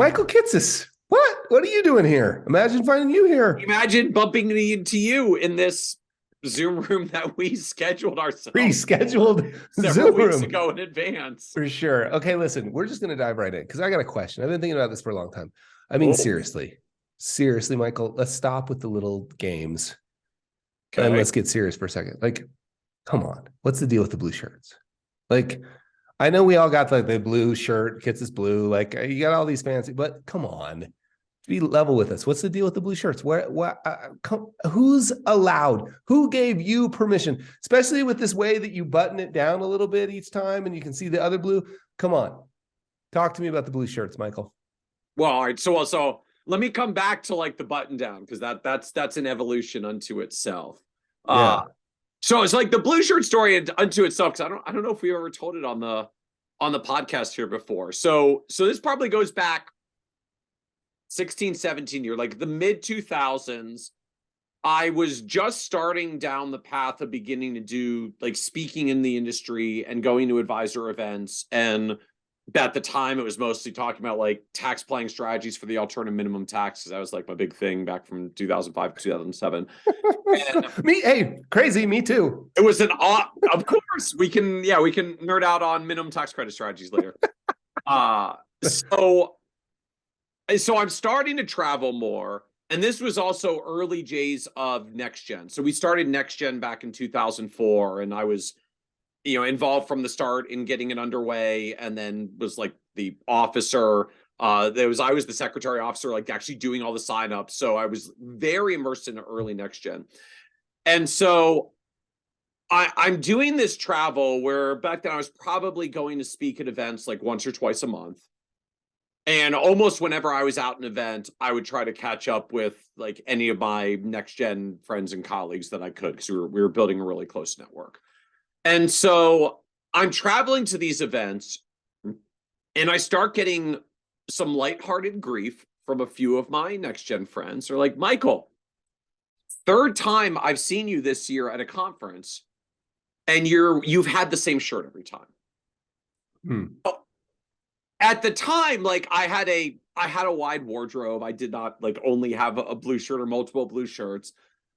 Michael Kitces. What? What are you doing here? Imagine finding you here. Imagine bumping into you in this Zoom room that we scheduled ourselves Pre-scheduled several Zoom weeks room. ago in advance. For sure. Okay, listen, we're just going to dive right in because I got a question. I've been thinking about this for a long time. I mean, seriously, Michael, let's stop with the little games and let's get serious for a second. Like, come on. What's the deal with the blue shirts? Like, I know we all got like the blue shirt, Kits is blue. Like, you got all these fancy, but come on. Be level with us. What's the deal with the blue shirts? Who's allowed? Who gave you permission? Especially with this way that you button it down a little bit each time and you can see the other blue. Come on. Talk to me about the blue shirts, Michael. Well, all right. So let me come back to like the button down because that's an evolution unto itself. Yeah. So it's like the blue shirt story unto itself because I don't know if we ever told it on the podcast here before. So this probably goes back 16, 17 years, like the mid 2000s. I was just starting down the path of beginning to do like speaking in the industry and going to advisor events. And at the time, it was mostly talking about like tax planning strategies for the alternative minimum tax. That was like my big thing back from 2005 to 2007. Crazy. Me too. It was of course we can nerd out on minimum tax credit strategies later. So I'm starting to travel more. And this was also early days of Next Gen. So we started Next Gen back in 2004. And I was, involved from the start in getting it underway and then was like the officer. I was the secretary officer, like actually doing all the signups. So I was very immersed in the early Next Gen. And so I'm doing this travel where back then I was probably going to speak at events like once or twice a month. And almost whenever I was out an event, I would try to catch up with like any of my Next Gen friends and colleagues that I could because we were building a really close network. And so I'm traveling to these events and I start getting some lighthearted grief from a few of my Next Gen friends. They're like, Michael, third time I've seen you this year at a conference and you've had the same shirt every time. At the time, like I had a wide wardrobe. I did not like only have a blue shirt or multiple blue shirts.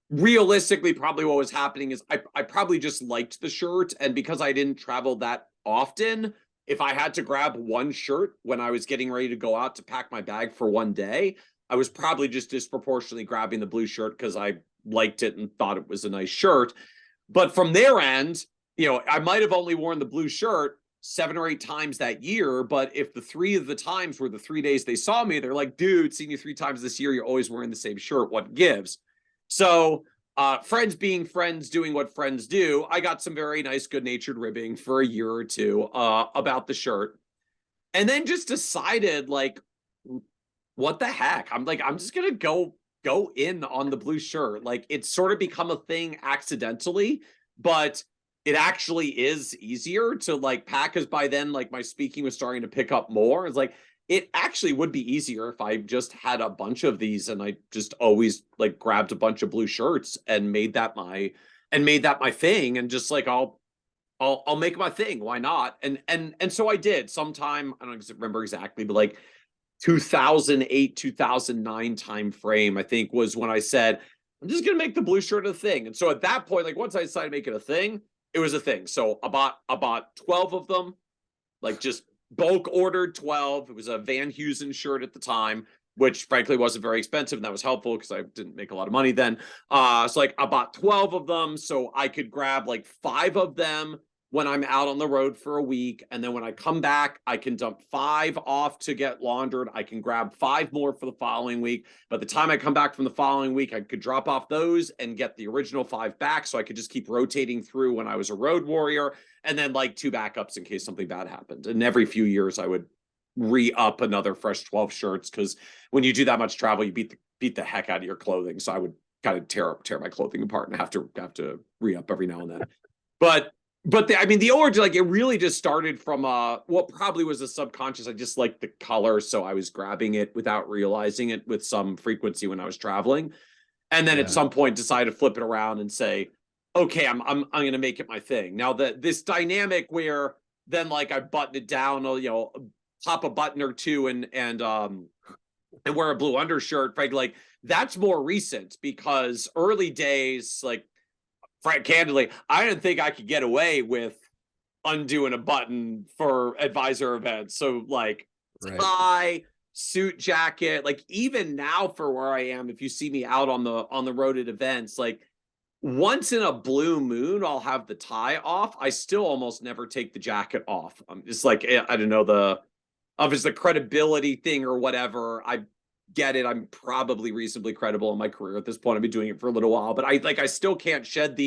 Realistically, probably what was happening is I probably just liked the shirt. And because I didn't travel that often, if I had to grab one shirt when I was getting ready to go out to pack my bag for one day, I was probably just disproportionately grabbing the blue shirt because I liked it and thought it was a nice shirt. But from their end, I might have only worn the blue shirt 7 or 8 times that year. But if the 3 of the times were the 3 days they saw me, they're like, dude, seen you 3 times this year. You're always wearing the same shirt. What gives? So friends being friends, doing what friends do, I got some very nice, good-natured ribbing for a year or two about the shirt. And then just decided like, what the heck? I'm just going to go in on the blue shirt. Like it's sort of become a thing accidentally, but it actually is easier to like pack because by then like my speaking was starting to pick up more. It's like it actually would be easier if I just had a bunch of these and I just always like grabbed a bunch of blue shirts and made that my thing and just like I'll make my thing. Why not? And so I did sometime, I don't remember exactly, but like 2008, 2009 time frame, I think was when I said, I'm just going to make the blue shirt a thing. And so at that point, like once I decided to make it a thing, it was a thing. So I bought 12 of them, like just bulk ordered 12. It was a Van Heusen shirt at the time, which frankly wasn't very expensive. And that was helpful because I didn't make a lot of money then. So like I bought 12 of them so I could grab like 5 of them when I'm out on the road for a week. And then when I come back, I can dump 5 off to get laundered. I can grab 5 more for the following week. By the time I come back from the following week, I could drop off those and get the original 5 back. So I could just keep rotating through when I was a road warrior and then like 2 backups in case something bad happened. And every few years I would re-up another fresh 12 shirts because when you do that much travel, you beat the heck out of your clothing. So I would kind of tear my clothing apart and have to re-up every now and then. But the origin, like it really just started from what probably was a subconscious. I just liked the color, so I was grabbing it without realizing it with some frequency when I was traveling, and then at some point decided to flip it around and say, okay, I'm going to make it my thing. Now this dynamic where then like I button it down, pop a button or two and and wear a blue undershirt, Frank, like that's more recent, because early days, like, Frank, candidly, I didn't think I could get away with undoing a button for advisor events. So like Right. tie, suit jacket, like even now for where I am, if you see me out on the road at events, like once in a blue moon, I'll have the tie off. I still almost never take the jacket off. It's like, I don't know, if it's the credibility thing or whatever. I get it. I'm probably reasonably credible in my career at this point. I've been doing it for a little while, but I still can't shed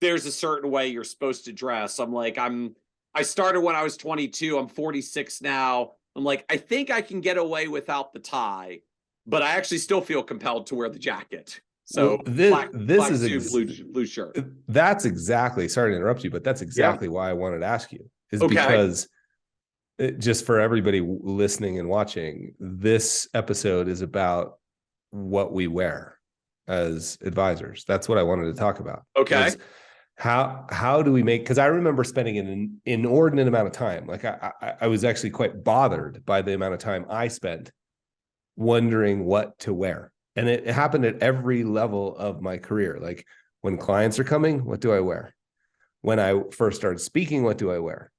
there's a certain way you're supposed to dress. I started when I was 22. I'm 46 now. I'm like, I think I can get away without the tie, but I actually still feel compelled to wear the jacket. So well, black suit, blue shirt. That's exactly, sorry to interrupt you, but that's exactly why I wanted to ask you, is because just for everybody listening and watching, this episode is about what we wear as advisors. That's what I wanted to talk about. Okay. How do we make, because I remember spending an inordinate amount of time, like I was actually quite bothered by the amount of time I spent wondering what to wear. And it happened at every level of my career. Like when clients are coming, what do I wear? When I first started speaking, what do I wear?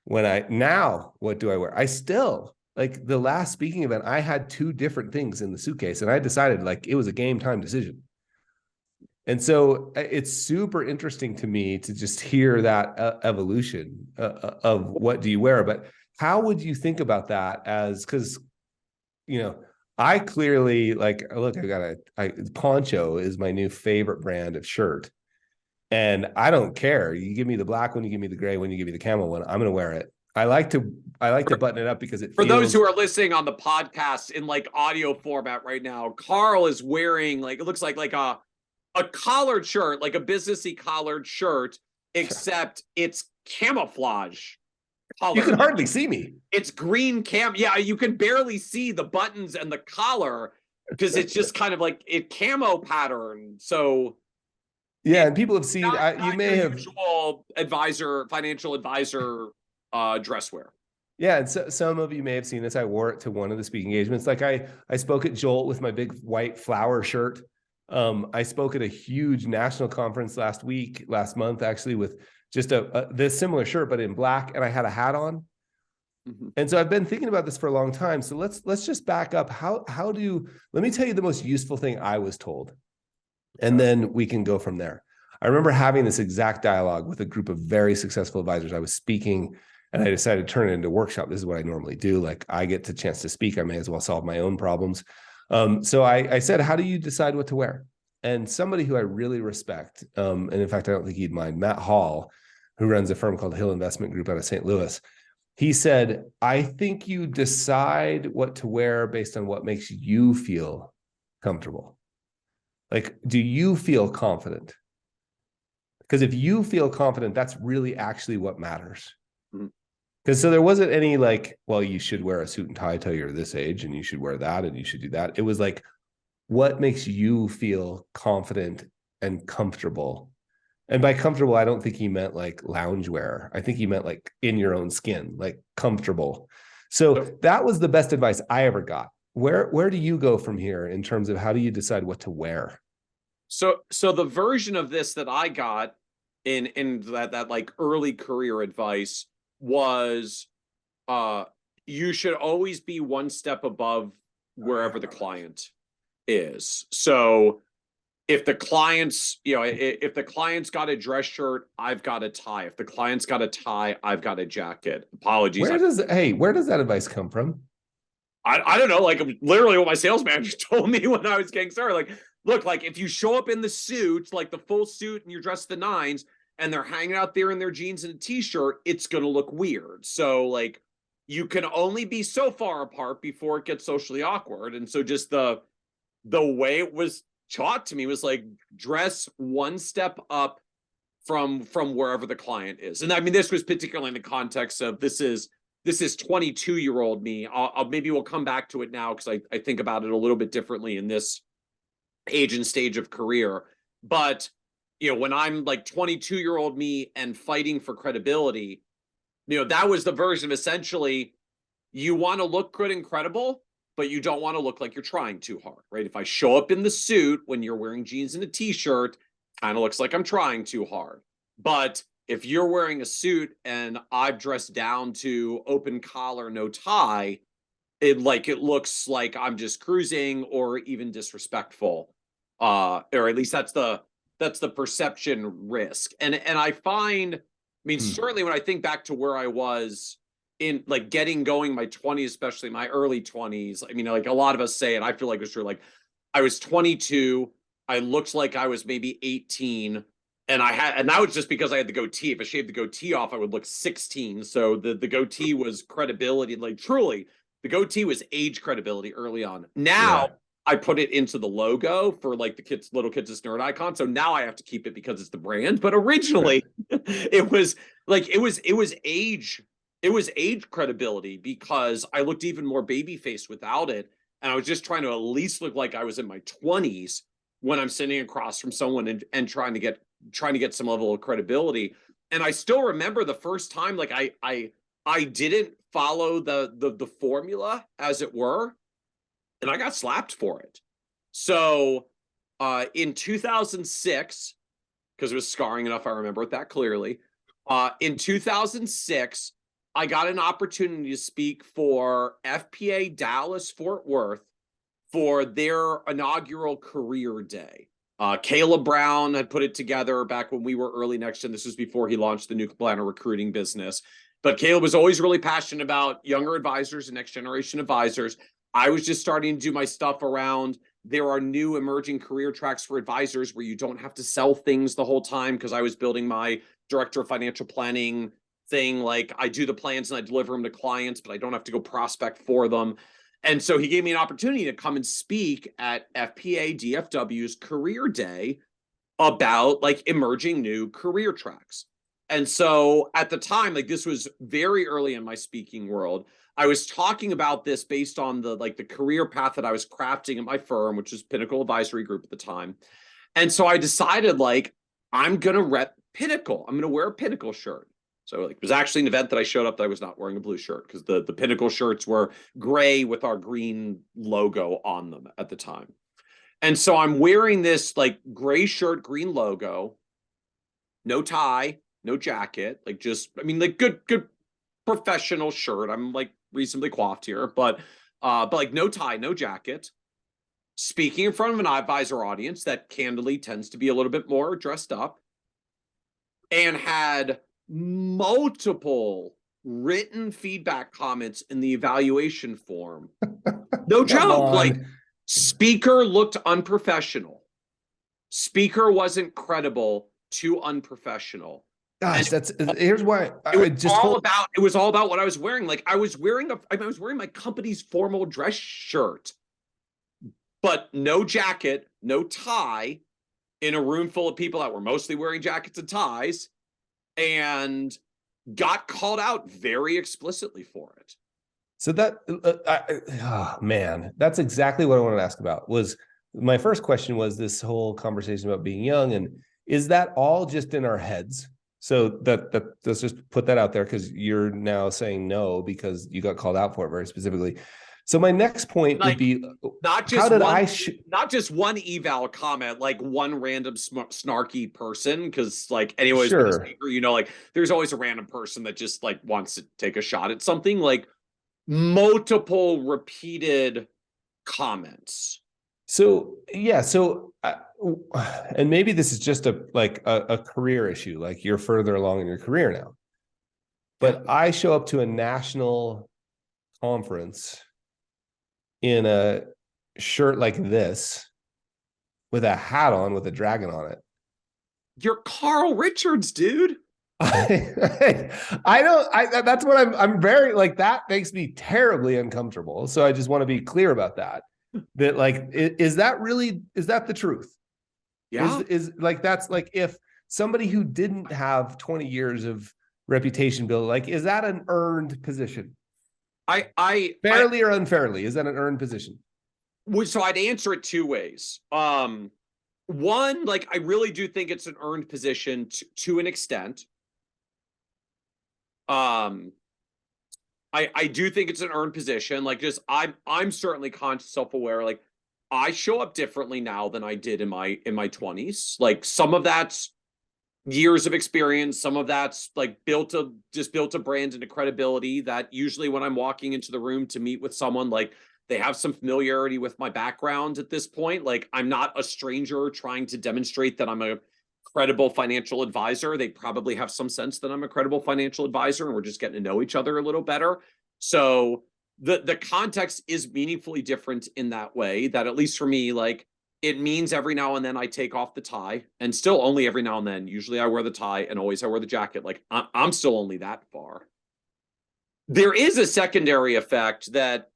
Now, what do I wear? I still, like the last speaking event, I had 2 different things in the suitcase, and I decided like it was a game time decision. And so it's super interesting to me to just hear that evolution of what do you wear. But how would you think about that because, I clearly like, look, Poncho is my new favorite brand of shirt. And I don't care. You give me the black one, you give me the gray one, you give me the camel one, I'm going to wear it. I like to button it up because it feels... those who are listening on the podcast in like audio format right now, Carl is wearing like, it looks like a collared shirt, like a businessy collared shirt, except it's camouflage color. You can hardly see me. It's green Yeah, you can barely see the buttons and the collar because it's just kind of like it camo pattern. So yeah, and people have seen you may have financial advisor dress wear. Yeah, and so some of you may have seen this. I wore it to one of the speaking engagements. Like I spoke at Jolt with my big white flower shirt. I spoke at a huge national conference last month, actually, with just this similar shirt, but in black, and I had a hat on. Mm-hmm. And so I've been thinking about this for a long time. So let's just back up. Let me tell you the most useful thing I was told, and then we can go from there. I remember having this exact dialogue with a group of very successful advisors. I was speaking, and I decided to turn it into a workshop. This is what I normally do. Like I get the chance to speak, I may as well solve my own problems. So I said, how do you decide what to wear? And somebody who I really respect, and in fact, I don't think he'd mind, Matt Hall, who runs a firm called Hill Investment Group out of St. Louis, he said, I think you decide what to wear based on what makes you feel comfortable. Like, do you feel confident? Because if you feel confident, that's really actually what matters. Because so there wasn't any like, well, you should wear a suit and tie till you're this age, and you should wear that, and you should do that. It was like, what makes you feel confident and comfortable? And by comfortable, I don't think he meant like loungewear. I think he meant like in your own skin, like comfortable. So that was the best advice I ever got. Where do you go from here in terms of how do you decide what to wear? So the version of this that I got in that like early career advice was you should always be one step above wherever the client is. So if the client's, if the client's got a dress shirt, I've got a tie. If the client's got a tie, I've got a jacket. Apologies. Where does that advice come from? I don't know, like literally what my sales manager told me when I was getting started. Like, look, like if you show up in the suit, like the full suit, and you're dressed to the nines, and they're hanging out there in their jeans and a t-shirt, it's going to look weird. So like you can only be so far apart before it gets socially awkward. And so just the way it was taught to me was like dress one step up from wherever the client is. And I mean, this was particularly in the context of this is 22-year-old me. Maybe we'll come back to it now because I think about it a little bit differently in this age and stage of career. But when I'm like 22-year-old me and fighting for credibility, that was the version of essentially you want to look good and credible, but you don't want to look like you're trying too hard, right? If I show up in the suit when you're wearing jeans and a t-shirt, kind of looks like I'm trying too hard. But if you're wearing a suit and I've dressed down to open collar, no tie, it looks like I'm just cruising or even disrespectful. Or at least that's the perception risk. And I find, I mean, certainly when I think back to where I was in like getting going my 20s, especially my early 20s, I mean, like a lot of us say, and I feel like it's true, like I was 22, I looked like I was maybe 18, and that was just because I had the goatee. If I shaved the goatee off, I would look 16. So the goatee was credibility, like truly, the goatee was age credibility early on. Now I put it into the logo for like the little Kitces nerd icon. So now I have to keep it because it's the brand. But originally it was age credibility because I looked even more baby faced without it. And I was just trying to at least look like I was in my 20s when I'm sitting across from someone and trying to get some level of credibility. And I still remember the first time, like I didn't follow the formula, as it were, and I got slapped for it. So in 2006, because it was scarring enough, I remember it that clearly. In 2006, I got an opportunity to speak for FPA Dallas Fort Worth for their inaugural career day. Caleb Brown had put it together back when we were early Next Gen. This was before he launched the New Planner recruiting business. But Caleb was always really passionate about younger advisors and next generation advisors. I was just starting to do my stuff around there are new emerging career tracks for advisors where you don't have to sell things the whole time, because I was building my director of financial planning thing. Like I do the plans and I deliver them to clients, but I don't have to go prospect for them. And so he gave me an opportunity to come and speak at FPA DFW's career day about like emerging new career tracks. And so at the time, like this was very early in my speaking world, I was talking about this based on the career path that I was crafting at my firm, which was Pinnacle Advisory Group at the time. And so I decided like, I'm going to rep Pinnacle. I'm going to wear a Pinnacle shirt. So like, it was actually an event that I showed up that I was not wearing a blue shirt, because the Pinnacle shirts were gray with our green logo on them at the time. And so I'm wearing this like gray shirt, green logo, no tie, no jacket, like just, I mean, like good professional shirt. I'm like reasonably coiffed here, but like no tie, no jacket, speaking in front of an advisor audience that candidly tends to be a little bit more dressed up, and had multiple written feedback comments in the evaluation form. No joke. Like speaker looked unprofessional. Speaker wasn't credible, too unprofessional. Gosh, here's why it was all about what I was wearing. Like I was wearing my company's formal dress shirt, but no jacket, no tie, in a room full of people that were mostly wearing jackets and ties, and got called out very explicitly for it. So that, oh man, that's exactly what I wanted to ask about. Was my first question was this whole conversation about being young, and is that all just in our heads? So that let's just put that out there, because you're now saying no because you got called out for it very specifically. So my next point would be, not just one eval comment, like one random snarky person, because like anyways, sure, speaker, you know, like there's always a random person that just like wants to take a shot at something. Like multiple repeated comments. So yeah, so and maybe this is just a career issue, like you're further along in your career now. But I show up to a national conference in a shirt like this with a hat on with a dragon on it. You're Carl Richards, dude. That's what I'm very like, that makes me terribly uncomfortable. So I just want to be clear about that. That like, is that the truth? Yeah. Is like, that's like, if somebody who didn't have 20 years of reputation built, like, is that an earned position? Fairly or unfairly, is that an earned position? So I'd answer it two ways. One, like I really do think it's an earned position to an extent. I do think it's an earned position. Like, just I'm certainly conscious, self-aware. Like, I show up differently now than I did in my 20s. Like, some of that's years of experience, some of that's like built a brand and a credibility that usually when I'm walking into the room to meet with someone, like, they have some familiarity with my background at this point. Like, I'm not a stranger trying to demonstrate that I'm a credible financial advisor. They probably have some sense that I'm a credible financial advisor, and we're just getting to know each other a little better. So the context is meaningfully different in that way, that at least for me, like, it means every now and then I take off the tie, and still only every now and then. Usually I wear the tie, and always I wear the jacket. Like, I'm still only that far. There is a secondary effect that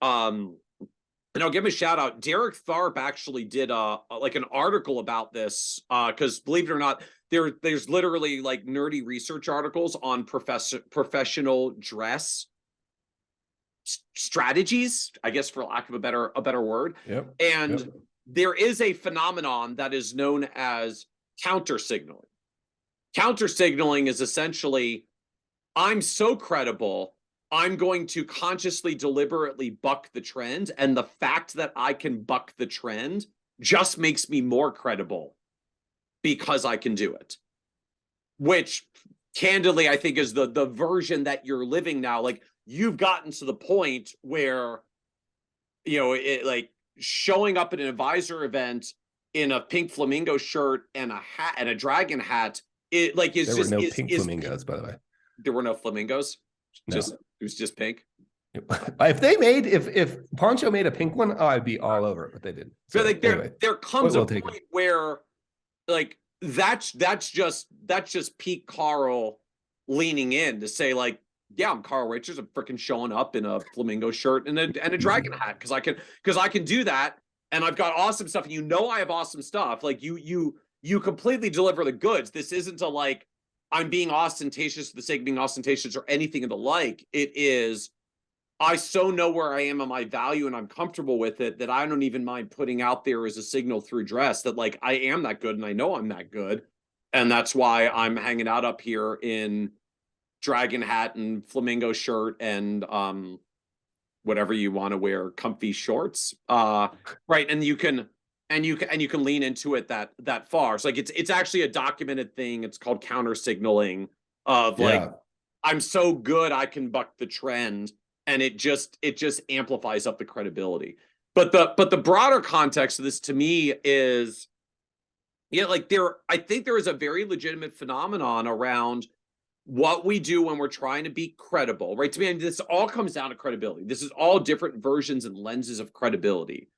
and I'll give him a shout out. Derek Tharp actually did like an article about this, because believe it or not, there's literally like nerdy research articles on professional dress strategies, I guess, for lack of a better word. Yep. And Yep. there is a phenomenon that is known as counter signaling. Counter signaling is essentially, I'm so credible, I'm going to consciously, deliberately buck the trend. And the fact that I can buck the trend just makes me more credible because I can do it. Which, candidly, I think is the version that you're living now. Like, you've gotten to the point where, it, like, showing up at an advisor event in a pink flamingo shirt and a hat and a dragon hat, it like is there just were no pink flamingos, by the way. There were no flamingos. No. Just it was just pink. If Poncho made a pink one, I'd be all over it, but they didn't. So like there comes a point where, like, that's just Pete Carl leaning in to say, like, yeah, I'm Carl Richards. I'm freaking showing up in a flamingo shirt and a dragon hat because I can do that, and I've got awesome stuff. And I have awesome stuff. Like, you completely deliver the goods. This isn't a, like, I'm being ostentatious for the sake of being ostentatious or anything of the like. It is, I so know where I am and my value, and I'm comfortable with it, that I don't even mind putting out there as a signal through dress that, like, I am that good and I know I'm that good. And that's why I'm hanging out up here in dragon hat and flamingo shirt and whatever you want to wear, comfy shorts. Right. And you can lean into it that far. So, like, it's actually a documented thing. It's called counter signaling of, like, I'm so good I can buck the trend, and it just amplifies up the credibility. But the broader context of this to me is, like, I think there is a very legitimate phenomenon around what we do when we're trying to be credible, right? To me, this all comes down to credibility. This is all different versions and lenses of credibility.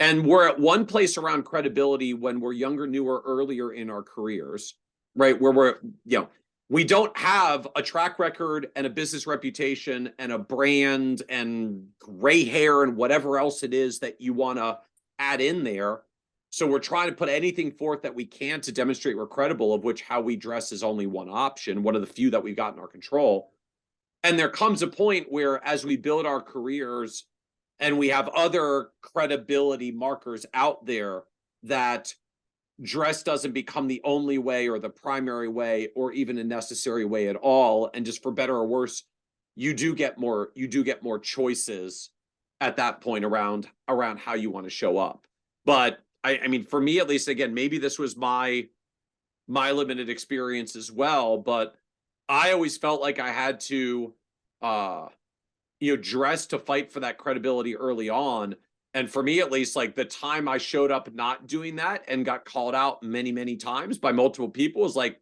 And we're at one place around credibility when we're younger, newer, earlier in our careers, right? Where we don't have a track record and a business reputation and a brand and gray hair and whatever else it is that you want to add in there. So we're trying to put anything forth that we can to demonstrate we're credible, of which how we dress is only one option, one of the few that we've got in our control. And there comes a point where, as we build our careers and we have other credibility markers out there, that dress doesn't become the only way or the primary way or even a necessary way at all. And just for better or worse, you do get more choices at that point around how you want to show up. But I mean, for me, at least, again, maybe this was my limited experience as well, but I always felt like I had to, dress to fight for that credibility early on. And for me, at least, like, the time I showed up not doing that and got called out many, many times by multiple people was like,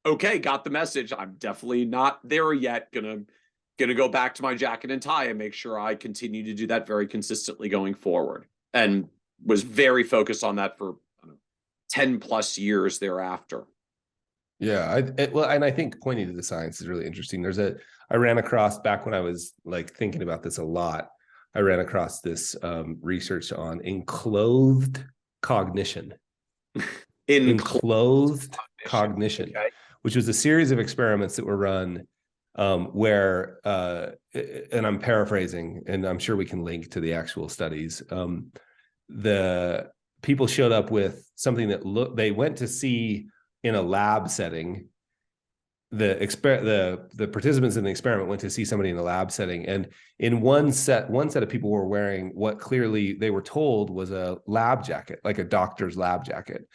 okay, got the message. I'm definitely not there yet. Gonna go back to my jacket and tie and make sure I continue to do that very consistently going forward. And was very focused on that for 10 plus years thereafter. Yeah. And I think pointing to the science is really interesting. I ran across, back when I was, like, thinking about this a lot, I ran across this research on enclothed cognition. Enclothed cognition, okay. Which was a series of experiments that were run where, and I'm paraphrasing, and I'm sure we can link to the actual studies. The people showed up with something that they went to see in a lab setting, the participants in the experiment went to see somebody in the lab setting, and in one set of people were wearing what clearly they were told was a lab jacket, like a doctor's lab jacket,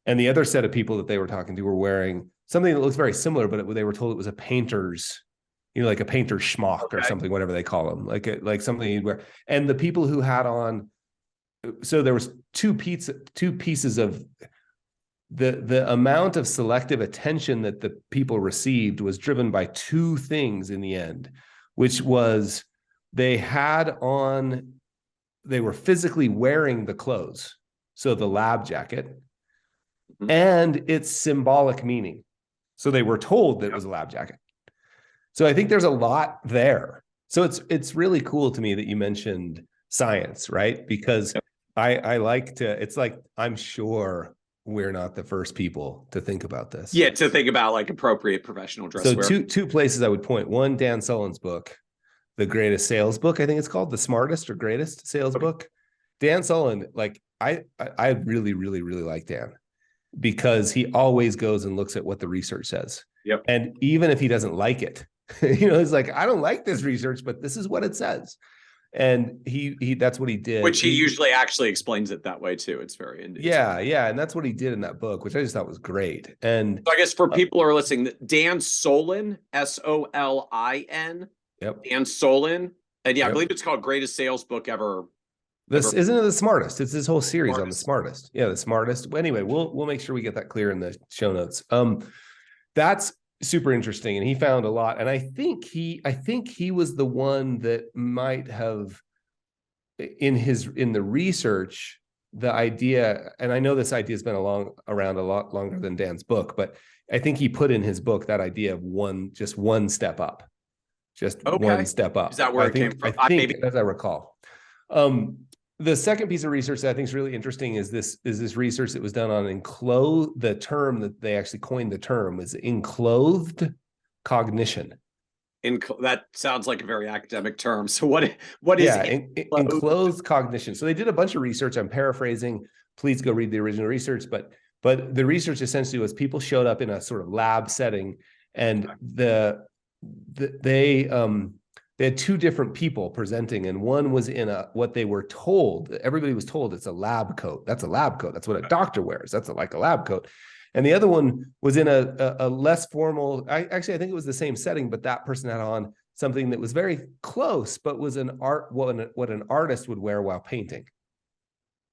and the other set of people that they were talking to were wearing something that looks very similar, but they were told it was a painter's, like a painter's schmuck or something, whatever they call them, like something you'd wear. And the people who had on, so there was two pieces of the amount of selective attention that the people received was driven by two things in the end, which was they were physically wearing the clothes, so the lab jacket, and its symbolic meaning. So they were told that it was a lab jacket. So I think there's a lot there. So it's really cool to me that you mentioned science, right? Because I like to, it's like, I'm sure we're not the first people to think about this. Yeah, to think about like appropriate professional dress so wear. two places I would point. One, Dan Sullivan's book, The Greatest Sales Book, I think it's called, The Smartest or Greatest Sales Book. Dan Sullivan, like I really, really, really like Dan, because he always goes and looks at what the research says. Yep. And even if he doesn't like it, he's like, I don't like this research, but this is what it says. And he that's what he did. Which he usually actually explains it that way too. It's very interesting. Yeah. And that's what he did in that book, which I just thought was great. And so I guess for people who are listening, Dan Solin, Solin. Yep. Dan Solin. And yeah, I believe it's called Greatest Sales Book Ever. Isn't it The Smartest? It's this whole series on The Smartest. Yeah, The Smartest. Anyway, we'll make sure we get that clear in the show notes. That's super interesting, and he found a lot. And I think he was the one that might have in the research, the idea, and I know this idea has been around a lot longer than Dan's book, but I think he put in his book that idea of one step up. One step up. Is that where it came from? I think, as I recall. The second piece of research that I think is really interesting is this research that was done on the term that they actually coined the term is enclothed cognition. That sounds like a very academic term. So what is enclothed cognition? So they did a bunch of research. I'm paraphrasing. Please go read the original research. But the research essentially was people showed up in a sort of lab setting, and they had two different people presenting, and one was in what they were told. Everybody was told it's a lab coat. That's a lab coat. That's what a doctor wears. That's like a lab coat. And the other one was in a less formal. I think it was the same setting, but that person had on something that was very close, but was what an artist would wear while painting.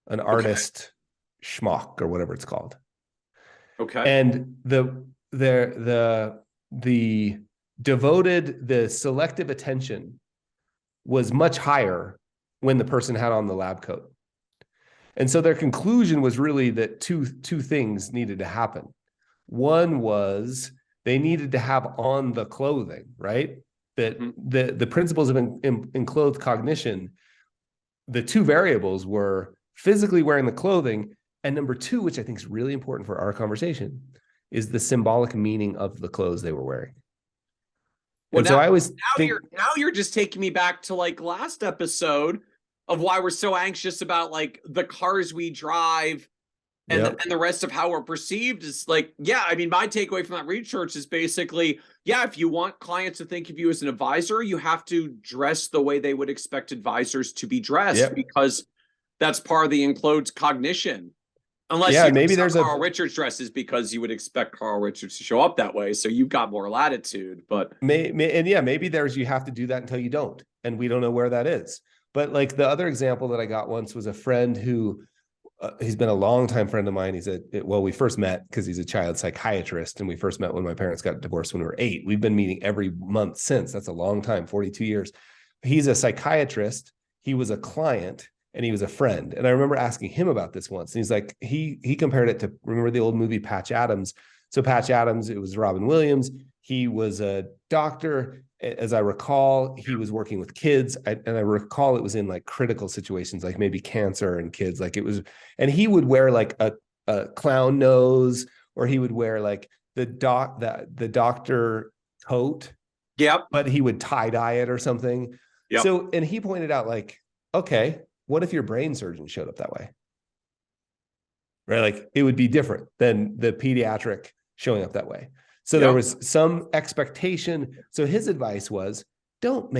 An artist schmuck or whatever it's called. Okay. And the selective attention was much higher when the person had on the lab coat. And so their conclusion was really that two things needed to happen. One was they needed to have on the clothing, right? That the principles of enclothed cognition, the two variables were physically wearing the clothing, and number two, which I think is really important for our conversation, is the symbolic meaning of the clothes they were wearing. Well, now you're just taking me back to like last episode of why we're so anxious about like the cars we drive and the rest of how we're perceived is like, yeah, I mean, my takeaway from that research is basically, yeah, if you want clients to think of you as an advisor, you have to dress the way they would expect advisors to be dressed because that's part of the enclosed cognition. Unless maybe there's Carl Richards dresses because you would expect Carl Richards to show up that way. So you've got more latitude, but maybe you have to do that until you don't. And we don't know where that is. But like the other example that I got once was a friend who he's been a longtime friend of mine. We first met because he's a child psychiatrist, and we first met when my parents got divorced when we were 8. We've been meeting every month since. That's a long time, 42 years. He's a psychiatrist. He was a client. And he was a friend. And I remember asking him about this once. And he's like, he compared it to, remember the old movie Patch Adams? So Patch Adams, it was Robin Williams. He was a doctor. As I recall, he was working with kids. And I recall it was in like critical situations, like maybe cancer and kids. Like it was, and he would wear like a clown nose, or he would wear like the doctor coat. Yep. But he would tie-dye it or something. Yep. So, and he pointed out like, okay, what if your brain surgeon showed up that way? Right? Like it would be different than the pediatric showing up that way. So there was some expectation. So his advice was, don't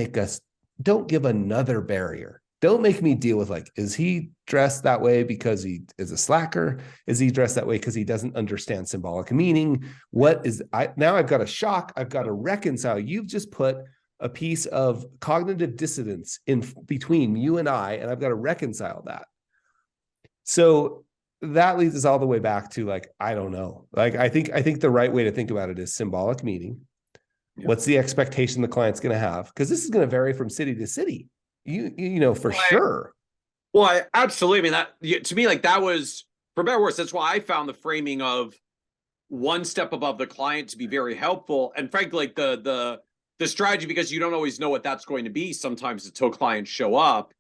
give another barrier. Don't make me deal with like, is he dressed that way because he is a slacker? Is he dressed that way because he doesn't understand symbolic meaning? Now I've got to shock. I've got to reconcile. You've just put a piece of cognitive dissonance in between you and I've got to reconcile that. So that leads us all the way back to like, I don't know. Like, I think the right way to think about it is symbolic meaning. Yeah. What's the expectation the client's going to have? Because this is going to vary from city to city. You know, for sure. Well, absolutely. I mean, that to me, like that was, for better or worse, that's why I found the framing of one step above the client to be very helpful. And frankly, like the strategy, because you don't always know what that's going to be sometimes until clients show up.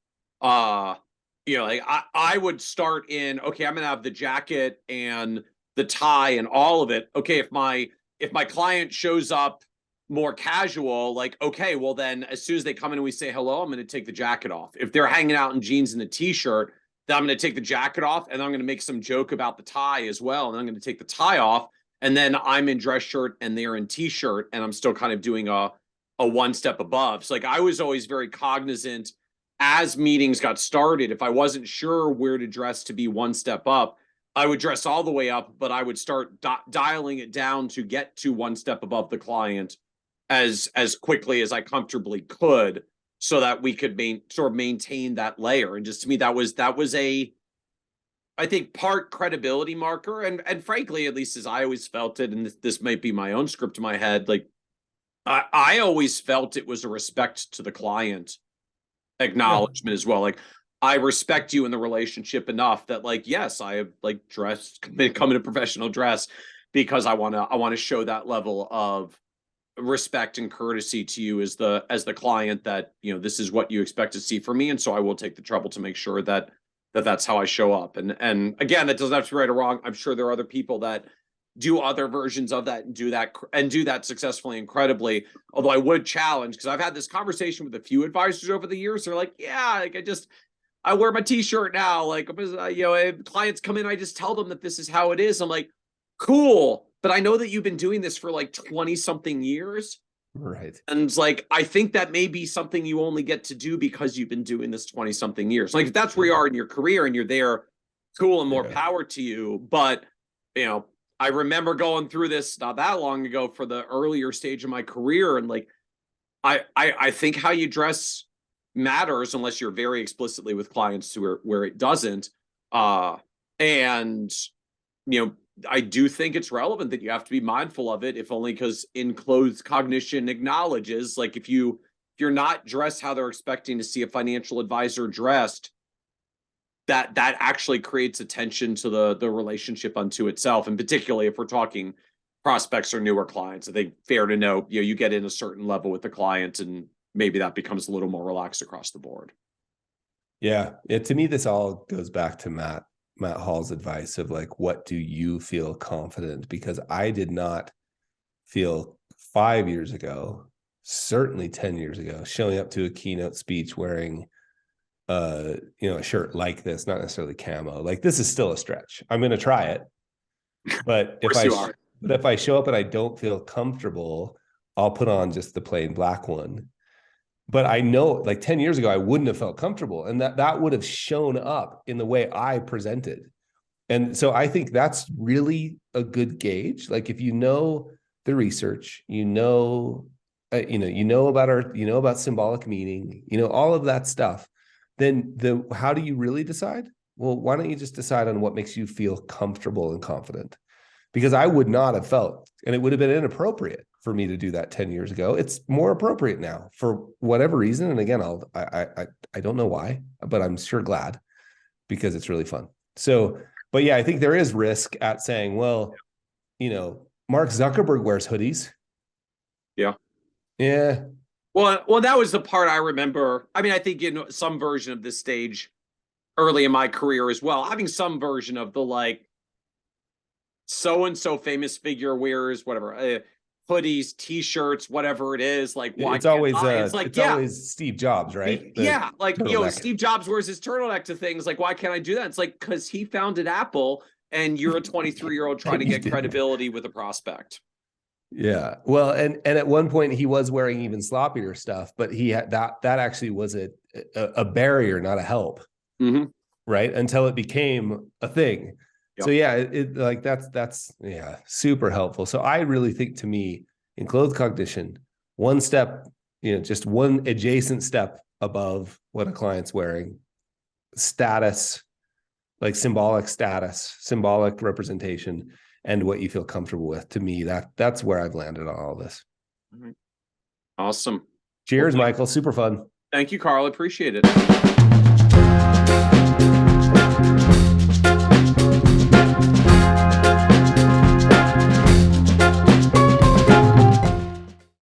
You know, like I would start in, okay, I'm going to have the jacket and the tie and all of it. Okay, if my client shows up more casual, like, okay, well then as soon as they come in and we say hello, I'm going to take the jacket off. If they're hanging out in jeans and a t-shirt, then I'm going to take the jacket off and I'm going to make some joke about the tie as well. And I'm going to take the tie off. And then I'm in dress shirt and they're in t-shirt and I'm still kind of doing a one step above. So like I was always very cognizant as meetings got started. If I wasn't sure where to dress to be one step up, I would dress all the way up, but I would start dialing it down to get to one step above the client as quickly as I comfortably could, so that we could sort of maintain that layer. And just to me, that was a, I think, part credibility marker. And frankly, at least as I always felt it, and this might be my own script in my head, like I always felt it was a respect to the client acknowledgement as well. Like, I respect you in the relationship enough that, like, yes, I have like come in a professional dress because I want to show that level of respect and courtesy to you as the client, that, you know, this is what you expect to see from me. And so I will take the trouble to make sure that that's how I show up. And again, that doesn't have to be right or wrong. I'm sure there are other people that do other versions of that and do that successfully, incredibly. Although I would challenge, because I've had this conversation with a few advisors over the years. They're like, yeah, like I wear my t-shirt now. Like, you know, if clients come in, I just tell them that this is how it is. I'm like, cool. But I know that you've been doing this for like 20 something years. Right. And it's like, I think that may be something you only get to do because you've been doing this 20 something years. Like, if that's where you are in your career and you're there, cool, and more power to you. But, you know, I remember going through this not that long ago for the earlier stage of my career. And like, I think how you dress matters, unless you're very explicitly with clients to where it doesn't. And, you know, I do think it's relevant that you have to be mindful of it, if only because enclosed cognition acknowledges, like, if you're not dressed how they're expecting to see a financial advisor dressed, that actually creates a tension to the relationship unto itself. And particularly if we're talking prospects or newer clients, I think fair to note, you know, you get in a certain level with the client and maybe that becomes a little more relaxed across the board. Yeah. To me, this all goes back to Matt Hall's advice of like, what do you feel confident? Because I did not feel 5 years ago, certainly 10 years ago, showing up to a keynote speech wearing you know, a shirt like this, not necessarily camo. Like, this is still a stretch. I'm going to try it. But if I show up and I don't feel comfortable, I'll put on just the plain black one. But I know, like 10 years ago, I wouldn't have felt comfortable, and that would have shown up in the way I presented. And so I think that's really a good gauge. Like, if you know the research, you know about symbolic meaning, you know, all of that stuff, then how do you really decide? Well, why don't you just decide on what makes you feel comfortable and confident? Because I would not have felt, and it would have been inappropriate for me to do that 10 years ago. It's more appropriate now for whatever reason. And again, I don't know why, but I'm sure glad, because it's really fun. So, but yeah, I think there is risk at saying, well, you know, Mark Zuckerberg wears hoodies. Yeah. Yeah. Well, that was the part I remember. I mean, I think in some version of this stage early in my career as well, having some version of the like, so-and-so famous figure wears whatever, hoodies, t-shirts, whatever it is. Like, why it's always always Steve Jobs, right? Like, you know, Steve Jobs wears his turtleneck to things. Like, why can't I do that? It's like, because he founded Apple and you're a 23-year-old trying to get credibility with a prospect. Yeah. Well, and at one point he was wearing even sloppier stuff, but he had that actually was a barrier, not a help. Mm-hmm. Right. Until it became a thing. Yep. So yeah, it like that's yeah, super helpful. So I really think, to me, in clothes cognition, one step, just one adjacent step above what a client's wearing, status, like symbolic status, symbolic representation, and what you feel comfortable with. To me, that's where I've landed on all this. Awesome. Cheers, Michael. Super fun. Thank you, Carl. Appreciate it.